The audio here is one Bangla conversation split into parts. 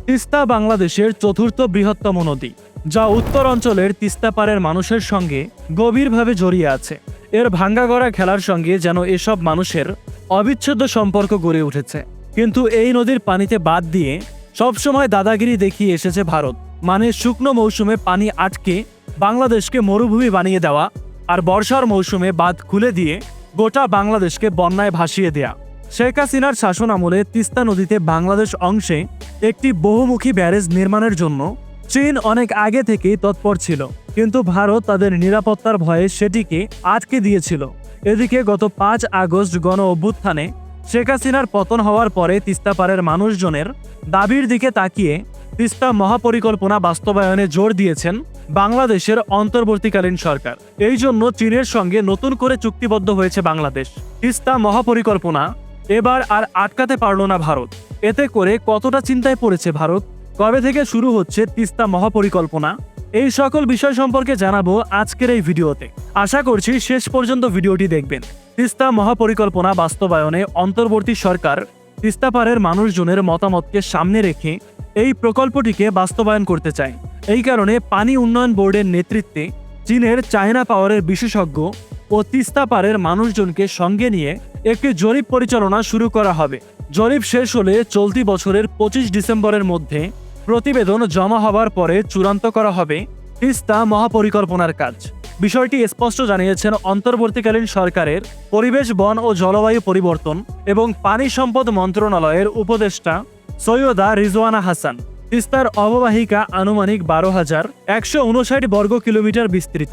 তিস্তা বাংলাদেশের চতুর্থ বৃহত্তম নদী, যা উত্তর অঞ্চলের তিস্তা পাড়ের মানুষের সঙ্গে গভীরভাবে জড়িয়ে আছে। এর ভাঙ্গাগড়া খেলার সঙ্গে যেন এসব মানুষের অবিচ্ছেদ্য সম্পর্ক গড়ে উঠেছে। কিন্তু এই নদীর পানিতে বাঁধ দিয়ে সবসময় দাদাগিরি দেখিয়ে এসেছে ভারত। মানে শুকনো মৌসুমে পানি আটকে বাংলাদেশকে মরুভূমি বানিয়ে দেওয়া, আর বর্ষার মৌসুমে বাঁধ খুলে দিয়ে গোটা বাংলাদেশকে বন্যায় ভাসিয়ে দেয়া। শেখ হাসিনার শাসন আমলে তিস্তা নদীতে বাংলাদেশ অংশে একটি বহুমুখী ব্যারেজ নির্মাণের জন্য চীন অনেক আগে থেকেই তৎপর ছিল, কিন্তু ভারত তাদের নিরাপত্তার ভয়ে সেটিকে আটকে দিয়েছিল। এদিকে গত 5 আগস্ট গণ অভ্যুত্থানে শেখ হাসিনার পতন হওয়ার পরে তিস্তা পাড়ের মানুষজনের দাবির দিকে তাকিয়ে তিস্তা মহাপরিকল্পনা বাস্তবায়নে জোর দিয়েছেন বাংলাদেশের অন্তর্বর্তীকালীন সরকার। এই জন্য চীনের সঙ্গে নতুন করে চুক্তিবদ্ধ হয়েছে বাংলাদেশ। তিস্তা মহাপরিকল্পনা এবার আর আটকাতে পারল না ভারত। এতে করে কতটা চিন্তায় পড়েছে ভারত, কবে থেকে শুরু হচ্ছে তিস্তা মহাপরিকল্পনা, এই সকল বিষয় সম্পর্কে জানাবো আজকের এই ভিডিওতে। আশা করছি শেষ পর্যন্ত ভিডিওটি দেখবেন। তিস্তা মহাপরিকল্পনা বাস্তবায়নে অন্তর্বর্তী সরকার তিস্তা পাড়ের মানুষজনের মতামতকে সামনে রেখে এই প্রকল্পটিকে বাস্তবায়ন করতে চায়। এই কারণে পানি উন্নয়ন বোর্ডের নেতৃত্বে চীনের চায়না পাওয়ারের বিশেষজ্ঞ ও তিস্তা পাড়ের মানুষজনকে সঙ্গে নিয়ে একটি জরিপ পরিচালনা শুরু করা হবে। জরিপ শেষ হলে চলতি বছরের 25 ডিসেম্বরের মধ্যে প্রতিবেদন জমা হবার পরে চূড়ান্ত করা হবে তিস্তা মহাপরিকল্পনার কাজ। বিষয়টি স্পষ্ট জানিয়েছেন অন্তর্বর্তীকালীন সরকারের পরিবেশ, বন ও জলবায়ু পরিবর্তন এবং পানি সম্পদ মন্ত্রণালয়ের উপদেষ্টা সৈয়দা রিজওয়ানা হাসান। তিস্তার অববাহিকা আনুমানিক 12,159 বর্গ কিলোমিটার বিস্তৃত।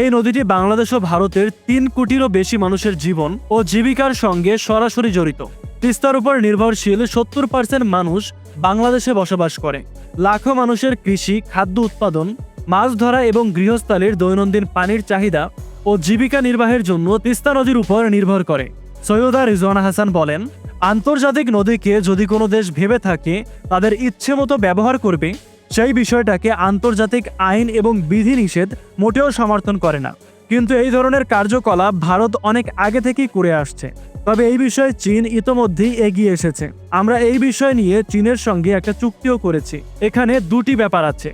এই নদীটি বাংলাদেশ ও ভারতের 3 কোটিরও বেশি মানুষের জীবন ও জীবিকার সঙ্গে সরাসরি জড়িত। তিস্তার উপর নির্ভরশীল 70% মানুষ বাংলাদেশে বসবাস করে। লাখো মানুষের কৃষি, খাদ্য উৎপাদন, মাছ ধরা এবং গৃহস্থালির দৈনন্দিন পানির চাহিদা ও জীবিকা নির্বাহের জন্য তিস্তা নদীর উপর নির্ভর করে। সৈয়দা রিজওয়ানা হাসান বলেন, আন্তর্জাতিক নদীকে যদি কোনো দেশ ভেবে থাকে তাদের ইচ্ছে মতো ব্যবহার করবে, সেই বিষয়টাকে আন্তর্জাতিক আইন এবং বিধিনিষেধ মোটেও সমর্থন করে না। কিন্তু এই ধরনের কার্যকলাপ ভারত অনেক আগে থেকেই করে আসছে। তবে এই বিষয়ে চীন ইতোমধ্যেই এগিয়ে এসেছে। আমরা এই বিষয় নিয়ে চীনের সঙ্গে একটা চুক্তিও করেছি। এখানে দুটি ব্যাপার আছে।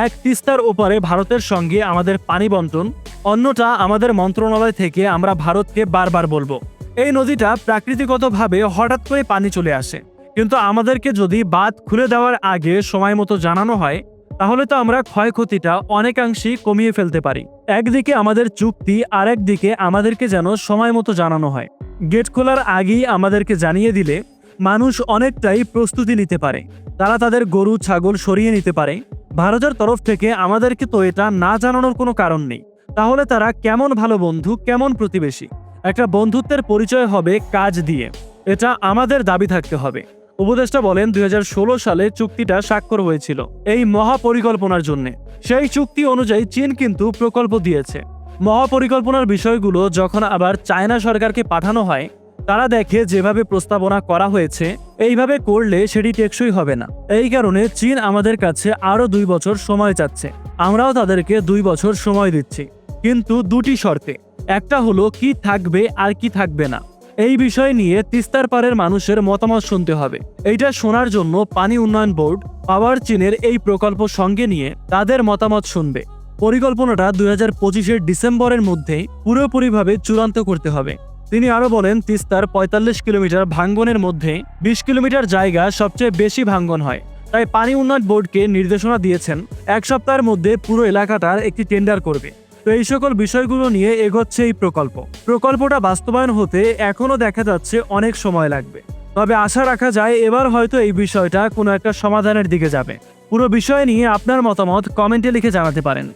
এক, তিস্তার ওপারে ভারতের সঙ্গে আমাদের পানি বন্টন। অন্যটা, আমাদের মন্ত্রণালয় থেকে আমরা ভারতকে বারবার বলবো, এই নদীটা প্রাকৃতিকভাবে হঠাৎ করে পানি চলে আসে, কিন্তু আমাদেরকে যদি বাঁধ খুলে দেওয়ার আগে সময় মতো জানানো হয়, তাহলে তো আমরা ক্ষয়ক্ষতিটা অনেকাংশেই কমিয়ে ফেলতে পারি। একদিকে আমাদের চুক্তি, আর একদিকে আমাদেরকে যেন সময় মতো জানানো হয়। গেট খোলার আগেই আমাদেরকে জানিয়ে দিলে মানুষ অনেকটাই প্রস্তুতি নিতে পারে, তারা তাদের গরু ছাগল সরিয়ে নিতে পারে। ভারতের তরফ থেকে আমাদেরকে তো এটা না জানানোর কোনো কারণ নেই। তাহলে তারা কেমন ভালো বন্ধু, কেমন প্রতিবেশী? একটা বন্ধুত্বের পরিচয় হবে কাজ দিয়ে, এটা আমাদের দাবি থাকতে হবে। উপদেষ্টা বলেন, 2016 সালে চুক্তিটা স্বাক্ষর হয়েছিল এই মহাপরিকল্পনার জন্য। সেই চুক্তি অনুযায়ী চীন কিন্তু প্রকল্প দিয়েছে। মহাপরিকল্পনার বিষয়গুলো যখন আবার চায়না সরকারকে পাঠানো হয়, তারা দেখে যেভাবে প্রস্তাবনা করা হয়েছে এইভাবে করলে সেটি টেকসই হবে না। এই কারণে চীন আমাদের কাছে আরো 2 বছর সময় চাচ্ছে। আমরাও তাদেরকে 2 বছর সময় দিচ্ছি, কিন্তু দুটি শর্তে। একটা হলো কি থাকবে আর কি থাকবে না। এই বিষয় নিয়ে তিস্তার পাড়ের মানুষের মতামত শুনতে হবে। এইটা শোনার জন্য পানি উন্নয়ন বোর্ড পাওয়ার চীনের এই প্রকল্প সঙ্গে নিয়ে তাদের মতামত শুনবে। পরিকল্পনাটা 2025 ডিসেম্বরের মধ্যেই পুরোপুরিভাবে চূড়ান্ত করতে হবে। তিনি আরো বলেন, তিস্তার 45 কিলোমিটার ভাঙ্গনের মধ্যে 20 কিলোমিটার জায়গা সবচেয়ে বেশি ভাঙ্গন হয়। তাই পানি উন্নয়ন বোর্ডকে নির্দেশনা দিয়েছেন 1 সপ্তাহের মধ্যে পুরো এলাকাটার একটি টেন্ডার করবে। তো এই সকল বিষয়গুলো নিয়ে এগোচ্ছে এই প্রকল্পটা বাস্তবায়ন হতে এখনো দেখা যাচ্ছে অনেক সময় লাগবে। তবে আশা রাখা যায় এবার হয়তো এই বিষয়টা কোনো একটা সমাধানের দিকে যাবে। পুরো বিষয় নিয়ে আপনার মতামত কমেন্টে লিখে জানাতে পারেন।